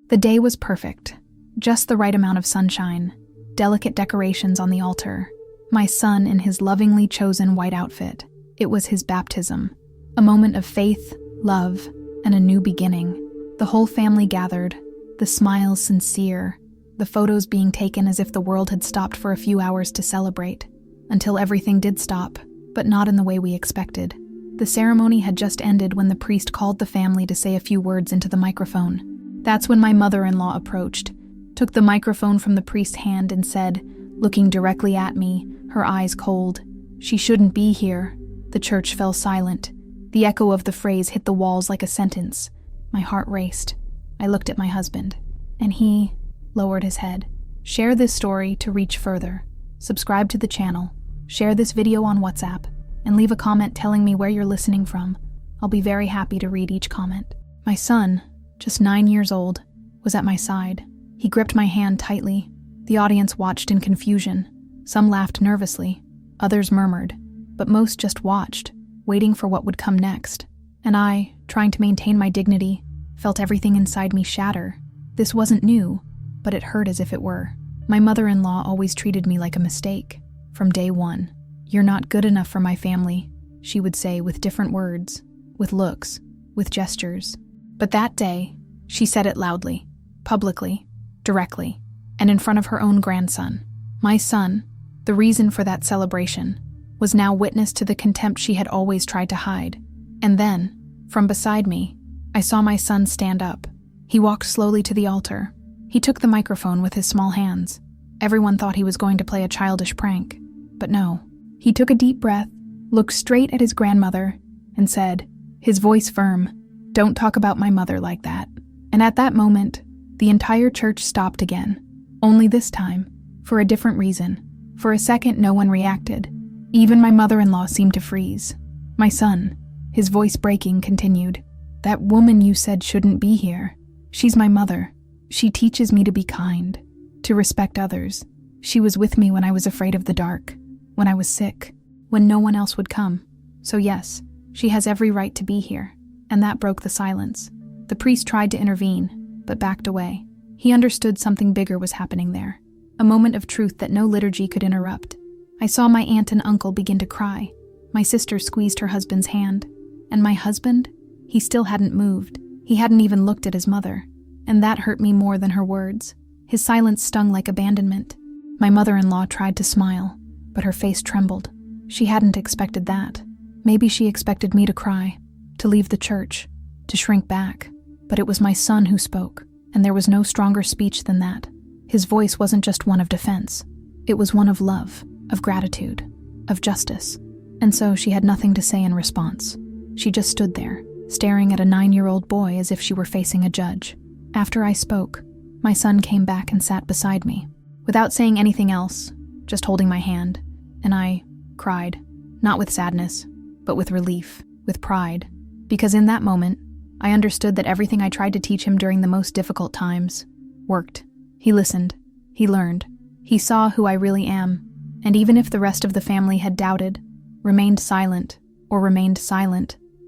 The day was perfect. Just the right amount of sunshine, delicate decorations on the altar, my son in his lovingly chosen white outfit. It was his baptism, a moment of faith, love, and a new beginning. The whole family gathered, the smiles sincere, the photos being taken as if the world had stopped for a few hours to celebrate, until everything did stop, but not in the way we expected. The ceremony had just ended when the priest called the family to say a few words into the microphone. That's when my mother-in-law approached, took the microphone from the priest's hand and said, looking directly at me, her eyes cold, "She shouldn't be here." The church fell silent. The echo of the phrase hit the walls like a sentence. My heart raced. I looked at my husband, and he lowered his head. Share this story to reach further. Subscribe to the channel, share this video on WhatsApp, and leave a comment telling me where you're listening from. I'll be very happy to read each comment. My son, just 9 years old, was at my side. He gripped my hand tightly. The audience watched in confusion. Some laughed nervously, others murmured, but most just watched, waiting for what would come next. And I, trying to maintain my dignity, felt everything inside me shatter. This wasn't new, but it hurt as if it were. My mother-in-law always treated me like a mistake. From day one, "You're not good enough for my family," she would say with different words, with looks, with gestures. But that day, she said it loudly, publicly, directly, and in front of her own grandson. My son, the reason for that celebration, was now witness to the contempt she had always tried to hide. And then, from beside me, I saw my son stand up. He walked slowly to the altar. He took the microphone with his small hands. Everyone thought he was going to play a childish prank, but no. He took a deep breath, looked straight at his grandmother, and said, his voice firm, "Don't talk about my mother like that." And at that moment, the entire church stopped again. Only this time, for a different reason. For a second, no one reacted. Even my mother-in-law seemed to freeze. My son, his voice breaking, continued, "That woman you said shouldn't be here. She's my mother. She teaches me to be kind, to respect others. She was with me when I was afraid of the dark, when I was sick, when no one else would come. So yes, she has every right to be here." And that broke the silence. The priest tried to intervene, but backed away. He understood something bigger was happening there, a moment of truth that no liturgy could interrupt. I saw my aunt and uncle begin to cry. My sister squeezed her husband's hand. And my husband? He still hadn't moved. He hadn't even looked at his mother. And that hurt me more than her words. His silence stung like abandonment. My mother-in-law tried to smile, but her face trembled. She hadn't expected that. Maybe she expected me to cry, to leave the church, to shrink back. But it was my son who spoke, and there was no stronger speech than that. His voice wasn't just one of defense. It was one of love, of gratitude, of justice. And so she had nothing to say in response. She just stood there, staring at a 9-year-old boy as if she were facing a judge. After I spoke, my son came back and sat beside me, without saying anything else, just holding my hand, and I cried, not with sadness, but with relief, with pride, because in that moment, I understood that everything I tried to teach him during the most difficult times worked. He listened, he learned, he saw who I really am, and even if the rest of the family had doubted, remained silent,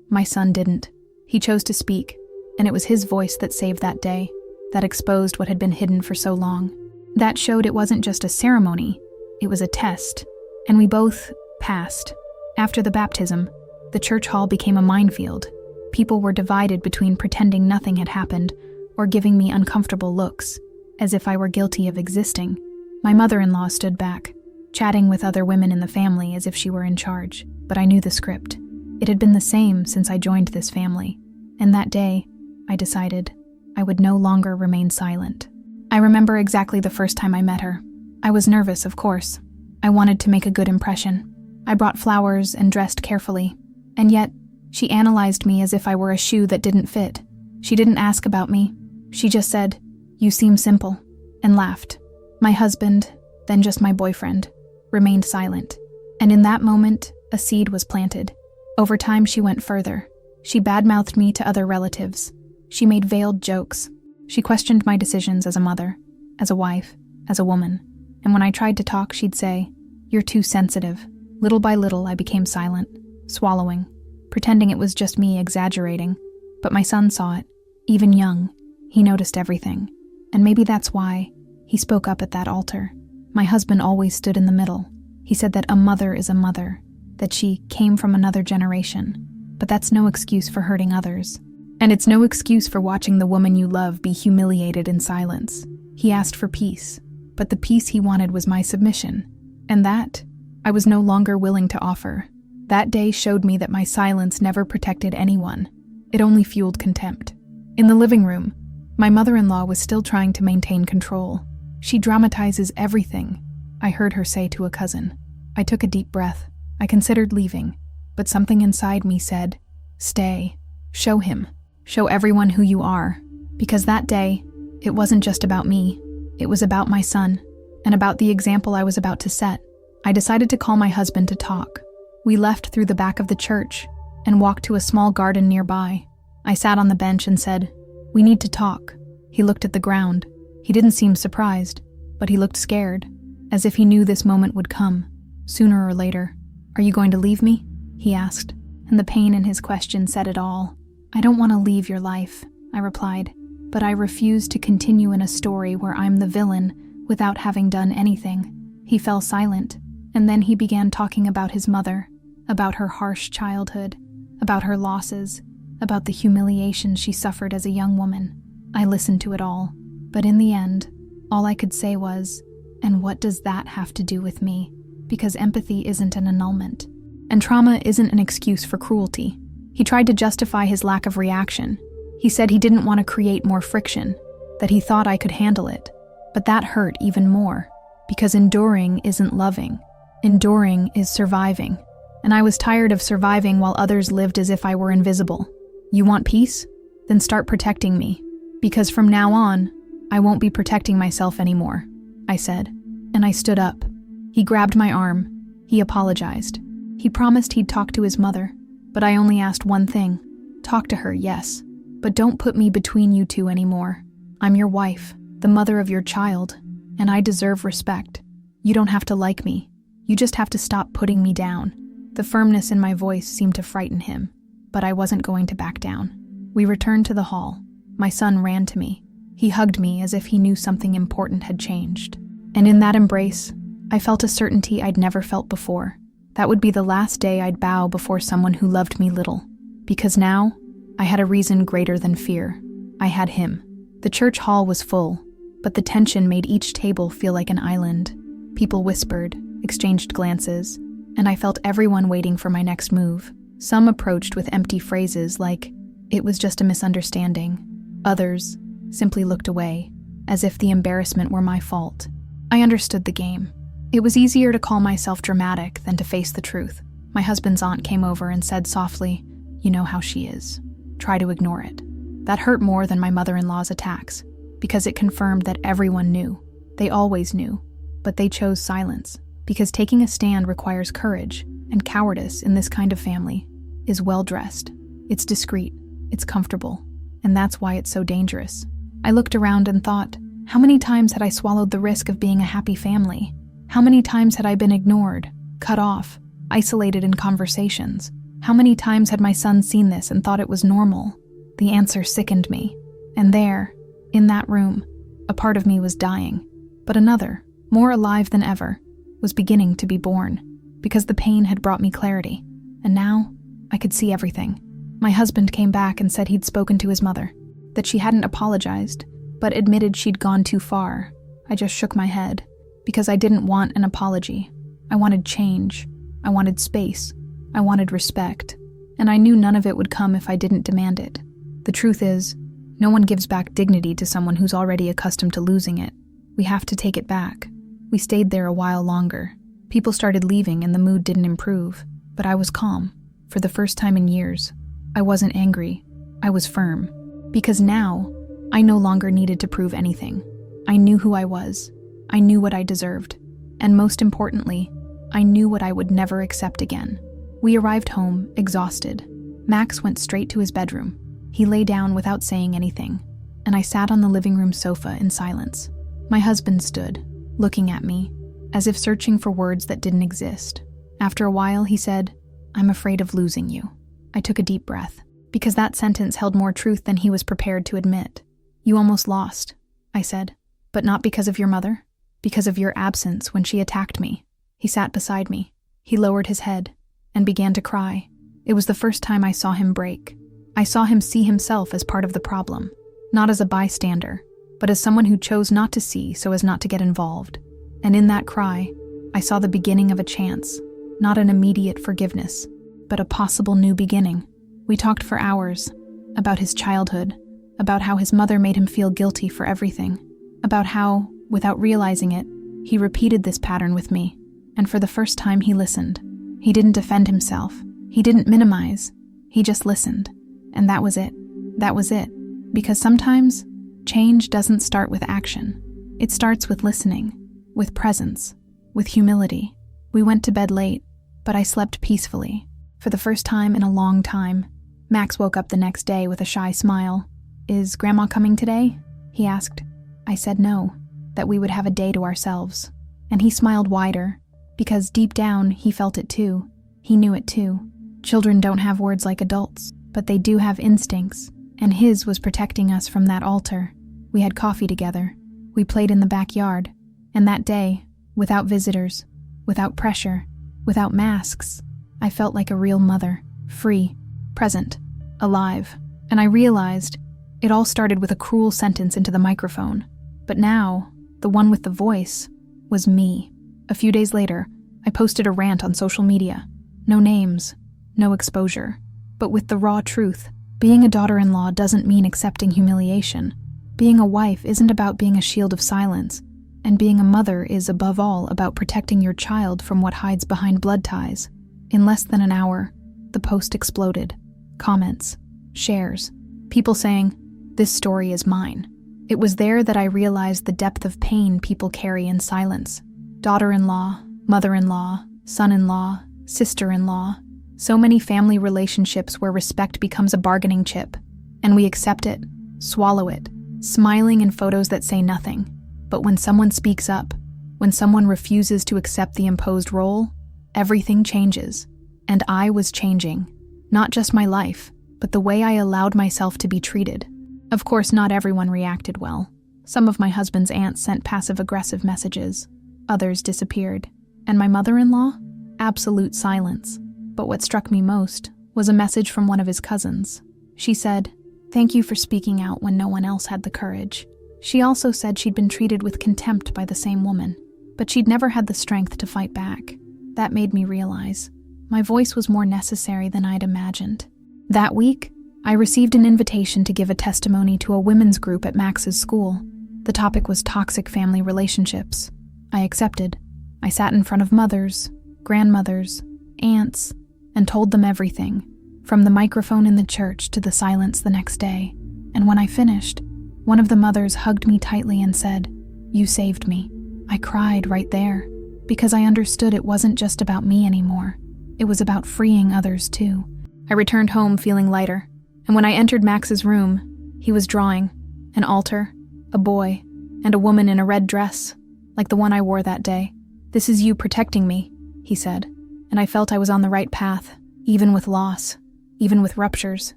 my son didn't. He chose to speak, and it was his voice that saved that day, that exposed what had been hidden for so long. That showed it wasn't just a ceremony, it was a test, and we both passed. After the baptism, the church hall became a minefield. People were divided between pretending nothing had happened or giving me uncomfortable looks, as if I were guilty of existing. My mother-in-law stood back, chatting with other women in the family as if she were in charge, but I knew the script. It had been the same since I joined this family, and that day, I decided I would no longer remain silent. I remember exactly the first time I met her. I was nervous, of course. I wanted to make a good impression. I brought flowers and dressed carefully, and yet, she analyzed me as if I were a shoe that didn't fit. She didn't ask about me. She just said, "You seem simple," and laughed. My husband, then just my boyfriend, remained silent. And in that moment, a seed was planted. Over time, she went further. She badmouthed me to other relatives. She made veiled jokes. She questioned my decisions as a mother, as a wife, as a woman. And when I tried to talk, she'd say, "You're too sensitive." Little by little, I became silent, swallowing, pretending it was just me exaggerating. But my son saw it, even young. He noticed everything, and maybe that's why he spoke up at that altar. My husband always stood in the middle. He said that a mother is a mother, that she came from another generation, but that's no excuse for hurting others. And it's no excuse for watching the woman you love be humiliated in silence. He asked for peace, but the peace he wanted was my submission, and that I was no longer willing to offer. That day showed me that my silence never protected anyone. It only fueled contempt. In the living room, my mother-in-law was still trying to maintain control. She dramatizes everything, I heard her say to a cousin. I took a deep breath. I considered leaving, but something inside me said, "Stay. Show him. Show everyone who you are." Because that day, it wasn't just about me. It was about my son, and about the example I was about to set. I decided to call my husband to talk. We left through the back of the church and walked to a small garden nearby. I sat on the bench and said, "We need to talk." He looked at the ground. He didn't seem surprised, but he looked scared, as if he knew this moment would come, sooner or later. "Are you going to leave me?" he asked, and the pain in his question said it all. "I don't want to leave your life," I replied, "but I refuse to continue in a story where I'm the villain without having done anything." He fell silent, and then he began talking about his mother, about her harsh childhood, about her losses, about the humiliation she suffered as a young woman. I listened to it all, but in the end, all I could say was, "And what does that have to do with me?" Because empathy isn't an annulment, and trauma isn't an excuse for cruelty. He tried to justify his lack of reaction. He said he didn't want to create more friction, that he thought I could handle it. But that hurt even more, because enduring isn't loving. Enduring is surviving, and I was tired of surviving while others lived as if I were invisible. "You want peace? Then start protecting me, because from now on, I won't be protecting myself anymore," I said, and I stood up. He grabbed my arm. He apologized. He promised he'd talk to his mother, but I only asked one thing. "Talk to her, yes, but don't put me between you two anymore. I'm your wife, the mother of your child, and I deserve respect. You don't have to like me. You just have to stop putting me down." The firmness in my voice seemed to frighten him, but I wasn't going to back down. We returned to the hall. My son ran to me. He hugged me as if he knew something important had changed. And in that embrace, I felt a certainty I'd never felt before. That would be the last day I'd bow before someone who loved me little. Because now, I had a reason greater than fear. I had him. The church hall was full, but the tension made each table feel like an island. People whispered, exchanged glances, and I felt everyone waiting for my next move. Some approached with empty phrases like, "It was just a misunderstanding." Others simply looked away, as if the embarrassment were my fault. I understood the game. It was easier to call myself dramatic than to face the truth. My husband's aunt came over and said softly, "You know how she is. Try to ignore it." That hurt more than my mother-in-law's attacks, because it confirmed that everyone knew. They always knew, but they chose silence, because taking a stand requires courage, and cowardice in this kind of family is well-dressed. It's discreet, it's comfortable, and that's why it's so dangerous. I looked around and thought, how many times had I swallowed the risk of being a happy family? How many times had I been ignored, cut off, isolated in conversations? How many times had my son seen this and thought it was normal? The answer sickened me. And there, in that room, a part of me was dying. But another, more alive than ever, was beginning to be born, because the pain had brought me clarity. And now, I could see everything. My husband came back and said he'd spoken to his mother, that she hadn't apologized, but admitted she'd gone too far. I just shook my head, because I didn't want an apology. I wanted change. I wanted space. I wanted respect. And I knew none of it would come if I didn't demand it. The truth is, no one gives back dignity to someone who's already accustomed to losing it. We have to take it back. We stayed there a while longer. People started leaving and the mood didn't improve, but I was calm. For the first time in years, I wasn't angry. I was firm. Because now, I no longer needed to prove anything. I knew who I was. I knew what I deserved. And most importantly, I knew what I would never accept again. We arrived home, exhausted. Max went straight to his bedroom. He lay down without saying anything, and I sat on the living room sofa in silence. My husband stood, looking at me, as if searching for words that didn't exist. After a while, he said, "I'm afraid of losing you." I took a deep breath, because that sentence held more truth than he was prepared to admit. You almost lost, I said. But not because of your mother. Because of your absence when she attacked me. He sat beside me. He lowered his head and began to cry. It was the first time I saw him break. I saw him see himself as part of the problem, not as a bystander, but as someone who chose not to see so as not to get involved. And in that cry, I saw the beginning of a chance, not an immediate forgiveness, but a possible new beginning. We talked for hours about his childhood, about how his mother made him feel guilty for everything, about how, without realizing it, he repeated this pattern with me, and for the first time he listened. He didn't defend himself. He didn't minimize. He just listened. And that was it. That was it. Because sometimes, change doesn't start with action. It starts with listening, with presence, with humility. We went to bed late, but I slept peacefully. For the first time in a long time. Max woke up the next day with a shy smile. "Is Grandma coming today?" he asked. I said no, that we would have a day to ourselves. And he smiled wider, because deep down he felt it too. He knew it too. Children don't have words like adults, but they do have instincts, and his was protecting us from that altar. We had coffee together. We played in the backyard. And that day, without visitors, without pressure, without masks, I felt like a real mother, free, present, alive. And I realized it all started with a cruel sentence into the microphone. But now, the one with the voice was me. A few days later, I posted a rant on social media. No names, no exposure, but with the raw truth. Being a daughter-in-law doesn't mean accepting humiliation. Being a wife isn't about being a shield of silence. And being a mother is, above all, about protecting your child from what hides behind blood ties. In less than an hour, the post exploded. Comments, shares, people saying, "This story is mine." It was there that I realized the depth of pain people carry in silence. Daughter-in-law, mother-in-law, son-in-law, sister-in-law. So many family relationships where respect becomes a bargaining chip. And we accept it, swallow it, smiling in photos that say nothing. But when someone speaks up, when someone refuses to accept the imposed role, everything changes. And I was changing. Not just my life, but the way I allowed myself to be treated. Of course, not everyone reacted well. Some of my husband's aunts sent passive-aggressive messages. Others disappeared. And my mother-in-law? Absolute silence. But what struck me most was a message from one of his cousins. She said, "Thank you for speaking out when no one else had the courage." She also said she'd been treated with contempt by the same woman, but she'd never had the strength to fight back. That made me realize my voice was more necessary than I'd imagined. That week, I received an invitation to give a testimony to a women's group at Max's school. The topic was toxic family relationships. I accepted. I sat in front of mothers, grandmothers, aunts, and told them everything, from the microphone in the church to the silence the next day. And when I finished, one of the mothers hugged me tightly and said, "You saved me." I cried right there, because I understood it wasn't just about me anymore. It was about freeing others too. I returned home feeling lighter, and when I entered Max's room, he was drawing an altar, a boy, and a woman in a red dress, like the one I wore that day. "This is you protecting me," he said, and I felt I was on the right path, even with loss, even with ruptures,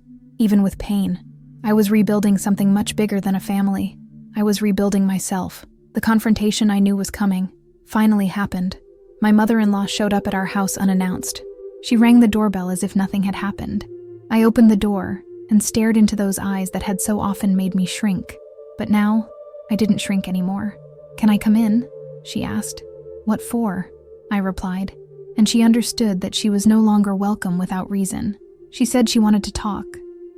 even with pain. I was rebuilding something much bigger than a family. I was rebuilding myself. The confrontation I knew was coming finally happened. My mother-in-law showed up at our house unannounced. She rang the doorbell as if nothing had happened. I opened the door and stared into those eyes that had so often made me shrink. But now, I didn't shrink anymore. "Can I come in?" she asked. "What for?" I replied. And she understood that she was no longer welcome without reason. She said she wanted to talk,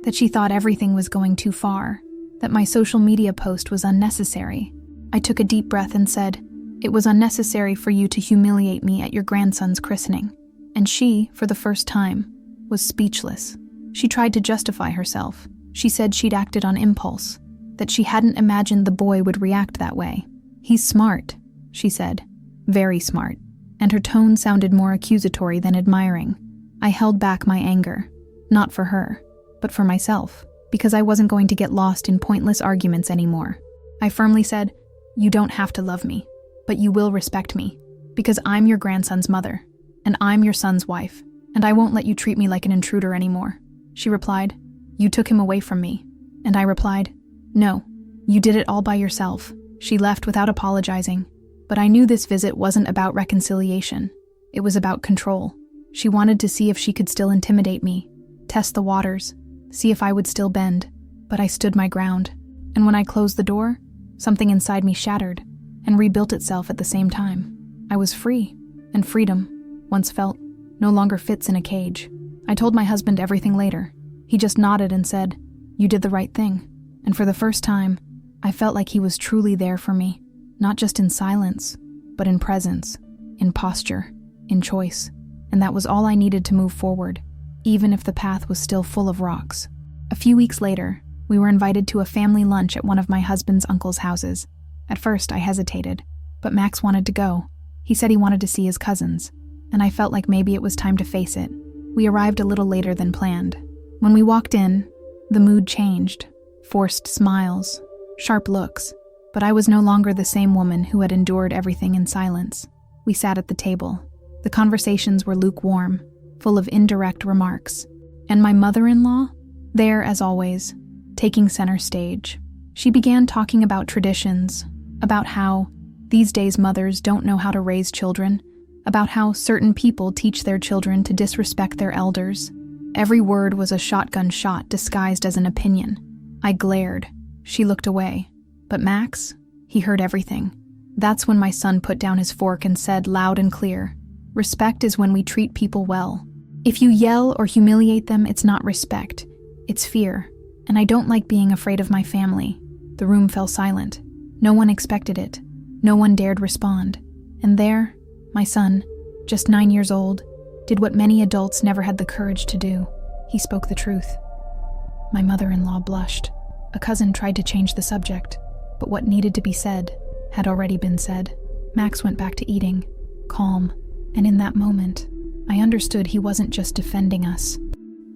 that she thought everything was going too far, that my social media post was unnecessary. I took a deep breath and said, "It was unnecessary for you to humiliate me at your grandson's christening." And she, for the first time, was speechless. She tried to justify herself. She said she'd acted on impulse, that she hadn't imagined the boy would react that way. "He's smart," she said, "very smart." And her tone sounded more accusatory than admiring. I held back my anger, not for her, but for myself, because I wasn't going to get lost in pointless arguments anymore. I firmly said, "You don't have to love me, but you will respect me, because I'm your grandson's mother, and I'm your son's wife, and I won't let you treat me like an intruder anymore." She replied, "You took him away from me." And I replied, "No, You did it all by yourself." She left without apologizing, but I knew this visit wasn't about reconciliation. It was about control. She wanted to see if she could still intimidate me, test the waters, see if I would still bend, but I stood my ground. And when I closed the door, something inside me shattered and rebuilt itself at the same time. I was free, and freedom, once felt, no longer fits in a cage. I told my husband everything later. He just nodded and said, "You did the right thing." And for the first time, I felt like he was truly there for me, not just in silence, but in presence, in posture, in choice. And that was all I needed to move forward, even if the path was still full of rocks. A few weeks later, we were invited to a family lunch at one of my husband's uncle's houses. At first, I hesitated, but Max wanted to go. He said he wanted to see his cousins, and I felt like maybe it was time to face it. We arrived a little later than planned. When we walked in, the mood changed. Forced smiles, sharp looks, but I was no longer the same woman who had endured everything in silence. We sat at the table. The conversations were lukewarm, full of indirect remarks. And my mother-in-law, there as always, taking center stage. She began talking about traditions, about how these days mothers don't know how to raise children, about how certain people teach their children to disrespect their elders. Every word was a shotgun shot disguised as an opinion. I glared. She looked away. But Max, he heard everything. That's when my son put down his fork and said loud and clear, "Respect is when we treat people well. If you yell or humiliate them, it's not respect. It's fear. And I don't like being afraid of my family." The room fell silent. No one expected it. No one dared respond. And there, my son, just 9 years old, did what many adults never had the courage to do. He spoke the truth. My mother-in-law blushed. A cousin tried to change the subject, but what needed to be said had already been said. Max went back to eating, calm, and in that moment, I understood he wasn't just defending us.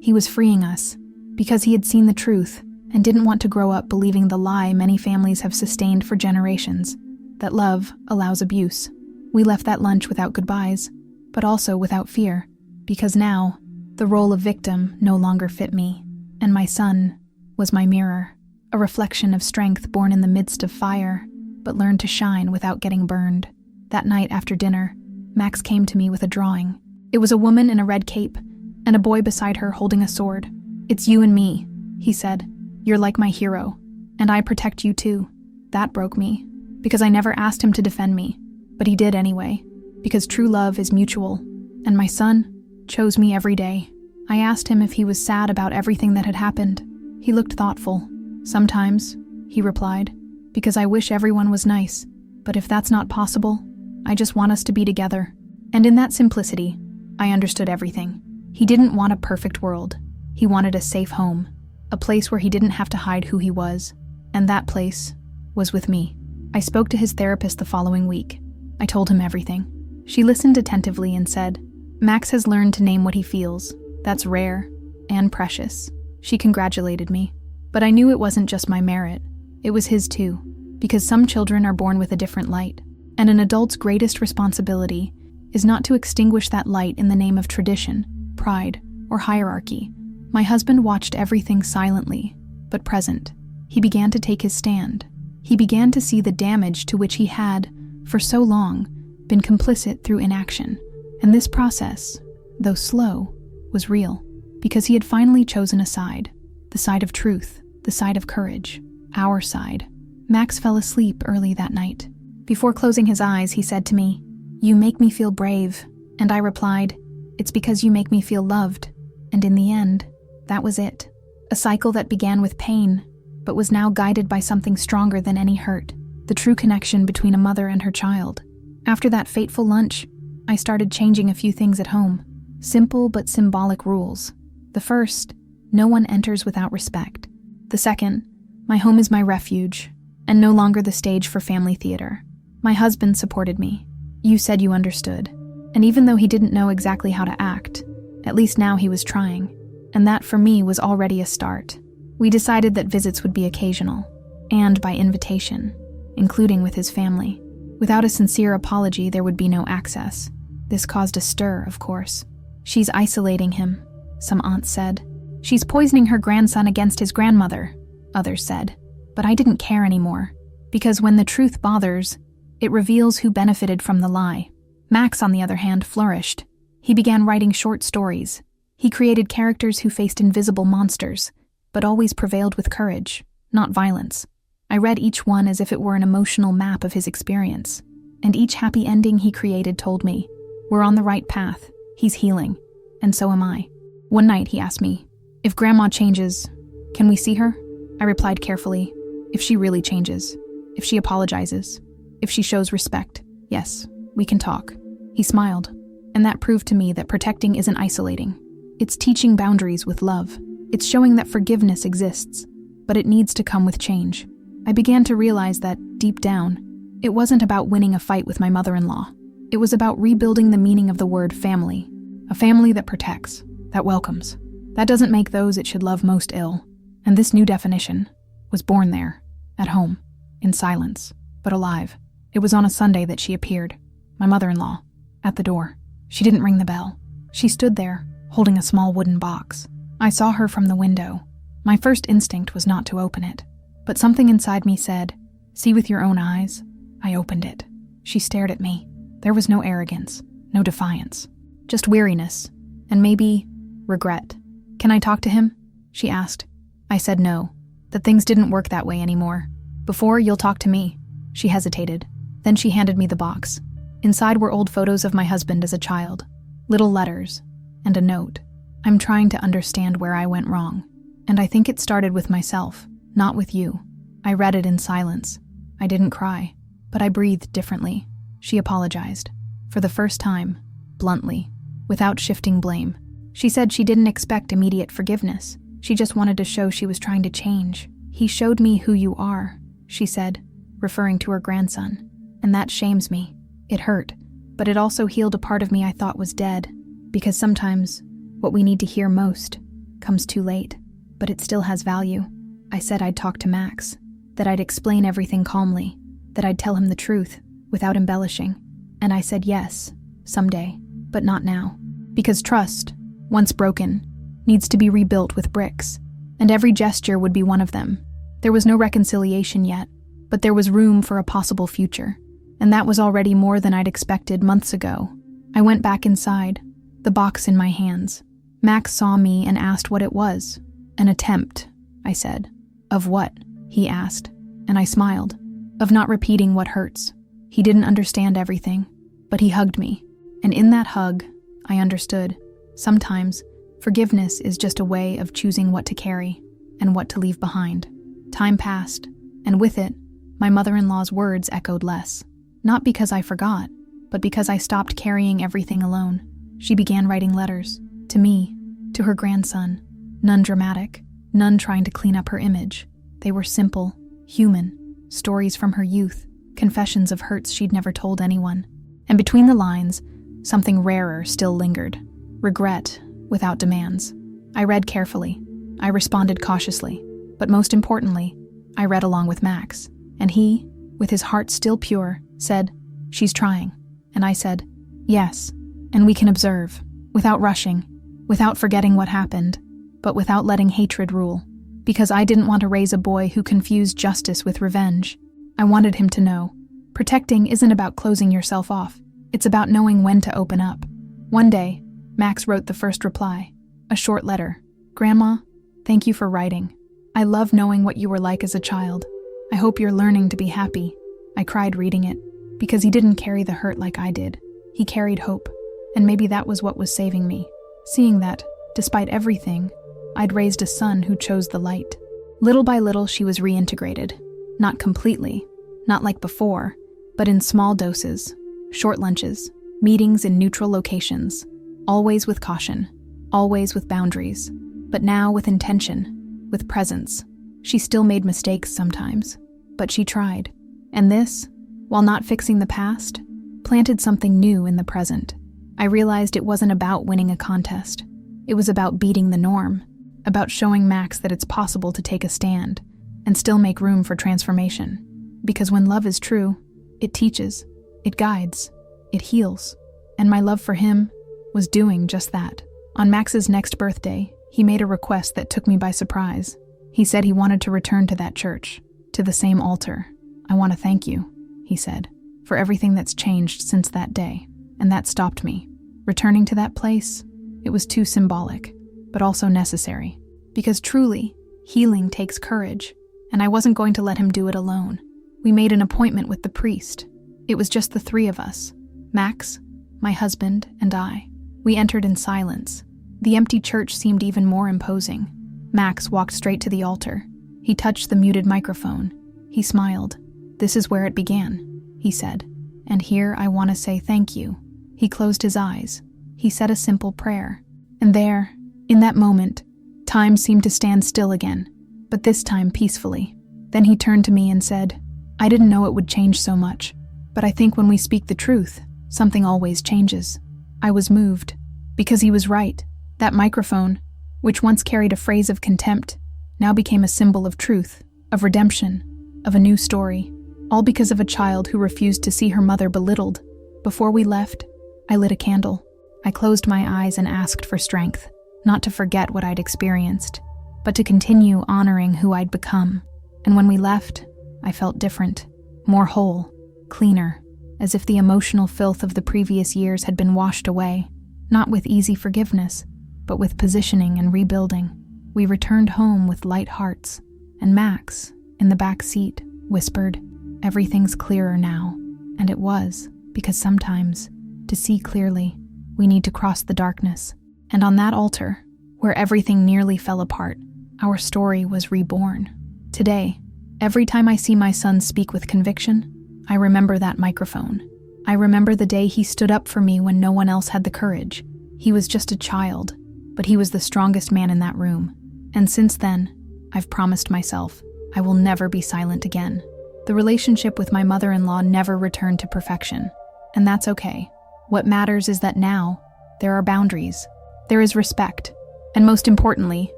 He was freeing us, because he had seen the truth and didn't want to grow up believing the lie many families have sustained for generations, that love allows abuse. We left that lunch without goodbyes, but also without fear, because now, the role of victim no longer fit me, and my son was my mirror, a reflection of strength born in the midst of fire, but learned to shine without getting burned. That night after dinner, Max came to me with a drawing. It was a woman in a red cape, and a boy beside her holding a sword. "It's you and me," he said. "You're like my hero, and I protect you too." That broke me, because I never asked him to defend me, but he did anyway, because true love is mutual, and my son chose me every day. I asked him if he was sad about everything that had happened. He looked thoughtful. "Sometimes," he replied, "because I wish everyone was nice, but if that's not possible, I just want us to be together." And in that simplicity, I understood everything. He didn't want a perfect world. He wanted a safe home, a place where he didn't have to hide who he was, and that place was with me. I spoke to his therapist the following week. I told him everything. She listened attentively and said, "Max has learned to name what he feels. That's rare and precious." She congratulated me, but I knew it wasn't just my merit. It was his too, because some children are born with a different light, and an adult's greatest responsibility is not to extinguish that light in the name of tradition, pride, or hierarchy. My husband watched everything silently, but present. He began to take his stand. He began to see the damage to which he had, for so long, been complicit through inaction. And this process, though slow, was real, because he had finally chosen a side, the side of truth, the side of courage, our side. Max fell asleep early that night. Before closing his eyes, he said to me, "You make me feel brave." And I replied, "It's because you make me feel loved." And in the end, that was it. A cycle that began with pain, but was now guided by something stronger than any hurt, the true connection between a mother and her child. After that fateful lunch, I started changing a few things at home. Simple but symbolic rules. The first, no one enters without respect. The second, my home is my refuge, and no longer the stage for family theater. My husband supported me. You said you understood. And even though he didn't know exactly how to act, at least now he was trying. And that for me was already a start. We decided that visits would be occasional, and by invitation, including with his family. Without a sincere apology, there would be no access. This caused a stir, of course. "She's isolating him," some aunts said. "She's poisoning her grandson against his grandmother," others said. But I didn't care anymore, because when the truth bothers, it reveals who benefited from the lie. Max, on the other hand, flourished. He began writing short stories. He created characters who faced invisible monsters, but always prevailed with courage, not violence. I read each one as if it were an emotional map of his experience, and each happy ending he created told me, we're on the right path, he's healing, and so am I. One night he asked me, if Grandma changes, can we see her? I replied carefully, if she really changes, if she apologizes, if she shows respect, yes, we can talk. He smiled, and that proved to me that protecting isn't isolating. It's teaching boundaries with love. It's showing that forgiveness exists, but it needs to come with change. I began to realize that, deep down, it wasn't about winning a fight with my mother-in-law. It was about rebuilding the meaning of the word family. A family that protects, that welcomes, that doesn't make those it should love most ill. And this new definition was born there, at home, in silence, but alive. It was on a Sunday that she appeared, my mother-in-law, at the door. She didn't ring the bell. She stood there, holding a small wooden box. I saw her from the window. My first instinct was not to open it, but something inside me said, see with your own eyes. I opened it. She stared at me. There was no arrogance, no defiance, just weariness, and maybe regret. Can I talk to him? She asked. I said no, that things didn't work that way anymore. Before, you'll talk to me. She hesitated. Then she handed me the box. Inside were old photos of my husband as a child, little letters, and a note. I'm trying to understand where I went wrong, and I think it started with myself, not with you. I read it in silence. I didn't cry, but I breathed differently. She apologized, for the first time, bluntly, without shifting blame. She said she didn't expect immediate forgiveness. She just wanted to show she was trying to change. He showed me who you are, she said, referring to her grandson, and that shames me. It hurt, but it also healed a part of me I thought was dead, because sometimes what we need to hear most comes too late, but it still has value. I said I'd talk to Max, that I'd explain everything calmly, that I'd tell him the truth without embellishing, and I said yes, someday, but not now, because trust, once broken, needs to be rebuilt with bricks, and every gesture would be one of them. There was no reconciliation yet, but there was room for a possible future, and that was already more than I'd expected months ago. I went back inside, the box in my hands. Max saw me and asked what it was. An attempt, I said. Of what? He asked, and I smiled. Of not repeating what hurts. He didn't understand everything, but he hugged me, and in that hug, I understood. Sometimes, forgiveness is just a way of choosing what to carry and what to leave behind. Time passed, and with it, my mother-in-law's words echoed less. Not because I forgot, but because I stopped carrying everything alone. She began writing letters, to me, to her grandson. None dramatic, none trying to clean up her image. They were simple, human, stories from her youth, confessions of hurts she'd never told anyone. And between the lines, something rarer still lingered. Regret, without demands. I read carefully. I responded cautiously. But most importantly, I read along with Max. And he, with his heart still pure, said, she's trying. And I said, yes. And we can observe, without rushing, without forgetting what happened, but without letting hatred rule. Because I didn't want to raise a boy who confused justice with revenge. I wanted him to know, protecting isn't about closing yourself off. It's about knowing when to open up. One day, Max wrote the first reply, a short letter. Grandma, thank you for writing. I love knowing what you were like as a child. I hope you're learning to be happy. I cried reading it, because he didn't carry the hurt like I did. He carried hope, and maybe that was what was saving me. Seeing that, despite everything, I'd raised a son who chose the light. Little by little, she was reintegrated. Not completely, not like before, but in small doses, short lunches, meetings in neutral locations, always with caution, always with boundaries, but now with intention, with presence. She still made mistakes sometimes, but she tried. And this, while not fixing the past, planted something new in the present. I realized it wasn't about winning a contest. It was about beating the norm, about showing Max that it's possible to take a stand and still make room for transformation. Because when love is true, it teaches, it guides, it heals. And my love for him was doing just that. On Max's next birthday, he made a request that took me by surprise. He said he wanted to return to that church, to the same altar. "I want to thank you," he said, "for everything that's changed since that day." And that stopped me. Returning to that place, it was too symbolic, but also necessary. Because truly, healing takes courage, and I wasn't going to let him do it alone. We made an appointment with the priest. It was just the three of us, Max, my husband, and I. We entered in silence. The empty church seemed even more imposing. Max walked straight to the altar. He touched the muted microphone. He smiled. "This is where it began," he said. "And here I want to say thank you." He closed his eyes. He said a simple prayer. And there, in that moment, time seemed to stand still again, but this time peacefully. Then he turned to me and said, "I didn't know it would change so much, but I think when we speak the truth, something always changes." I was moved, because he was right. That microphone, which once carried a phrase of contempt, now became a symbol of truth, of redemption, of a new story, all because of a child who refused to see her mother belittled. Before we left, I lit a candle. I closed my eyes and asked for strength, not to forget what I'd experienced, but to continue honoring who I'd become. And when we left, I felt different, more whole, cleaner, as if the emotional filth of the previous years had been washed away, not with easy forgiveness, but with positioning and rebuilding. We returned home with light hearts, and Max, in the back seat, whispered, "Everything's clearer now." And it was, because sometimes, to see clearly, we need to cross the darkness. And on that altar, where everything nearly fell apart, our story was reborn. Today, every time I see my son speak with conviction, I remember that microphone. I remember the day he stood up for me when no one else had the courage. He was just a child, but he was the strongest man in that room. And since then, I've promised myself, I will never be silent again. The relationship with my mother-in-law never returned to perfection, and that's okay. What matters is that now, there are boundaries, there is respect, and most importantly,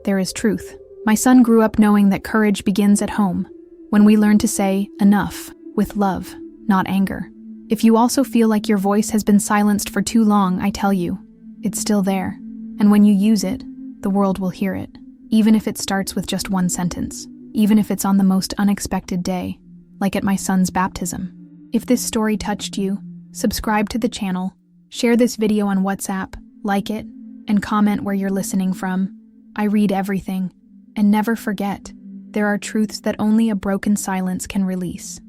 there is truth. My son grew up knowing that courage begins at home, when we learn to say, enough, with love, not anger. If you also feel like your voice has been silenced for too long, I tell you, it's still there. And when you use it, the world will hear it, even if it starts with just one sentence, even if it's on the most unexpected day, like at my son's baptism. If this story touched you, subscribe to the channel, share this video on WhatsApp, like it, and comment where you're listening from. I read everything. And never forget, there are truths that only a broken silence can release.